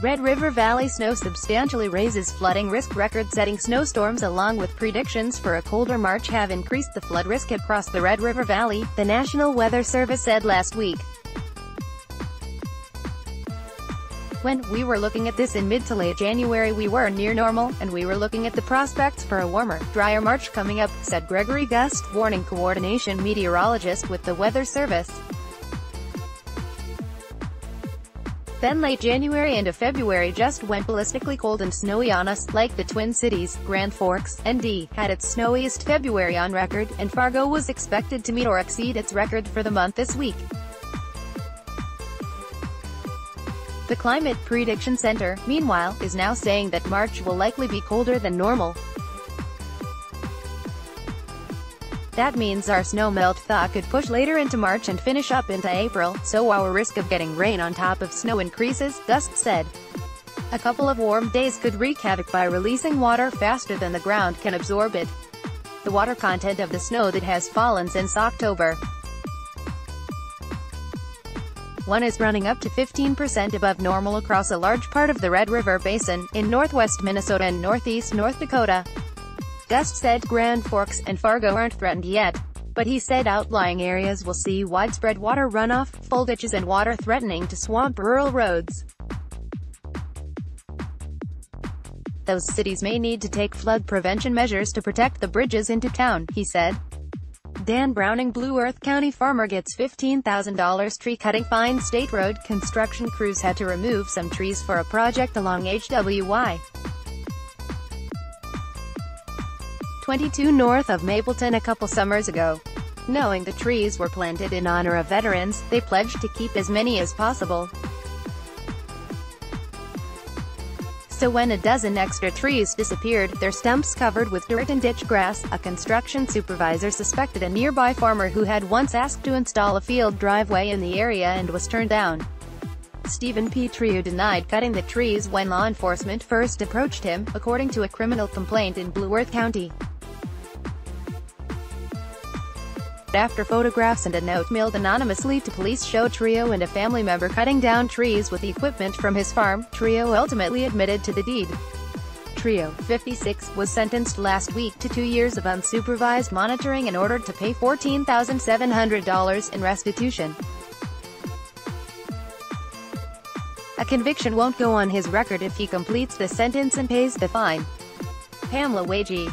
Red River Valley snow substantially raises flooding risk. Record-setting snowstorms along with predictions for a colder March have increased the flood risk across the Red River Valley, the National Weather Service said last week. When we were looking at this in mid to late January, we were near normal, and we were looking at the prospects for a warmer, drier March coming up, said Gregory Gust, warning coordination meteorologist with the Weather Service. Then late January into February just went ballistically cold and snowy on us, like the Twin Cities, Grand Forks, ND, had its snowiest February on record, and Fargo was expected to meet or exceed its record for the month this week. The Climate Prediction Center, meanwhile, is now saying that March will likely be colder than normal. That means our snow melt thaw could push later into March and finish up into April, so our risk of getting rain on top of snow increases, Gust said. A couple of warm days could wreak havoc by releasing water faster than the ground can absorb it. The water content of the snow that has fallen since October 1 is running up to 15% above normal across a large part of the Red River Basin, in northwest Minnesota and northeast North Dakota. Gust said Grand Forks and Fargo aren't threatened yet, but he said outlying areas will see widespread water runoff, full ditches and water threatening to swamp rural roads. Those cities may need to take flood prevention measures to protect the bridges into town, he said. Dan Browning, Blue Earth County farmer gets $15,000 tree-cutting fine. State road construction crews had to remove some trees for a project along HWY 22 north of Mapleton a couple summers ago. Knowing the trees were planted in honor of veterans, they pledged to keep as many as possible. So when a dozen extra trees disappeared, their stumps covered with dirt and ditch grass, a construction supervisor suspected a nearby farmer who had once asked to install a field driveway in the area and was turned down. Stephen P. Trio denied cutting the trees when law enforcement first approached him, according to a criminal complaint in Blue Earth County. After photographs and a note mailed anonymously to police showed Trio and a family member cutting down trees with equipment from his farm, Trio ultimately admitted to the deed. Trio, 56, was sentenced last week to 2 years of unsupervised monitoring and ordered to pay $14,700 in restitution. A conviction won't go on his record if he completes the sentence and pays the fine. Pamela Wagee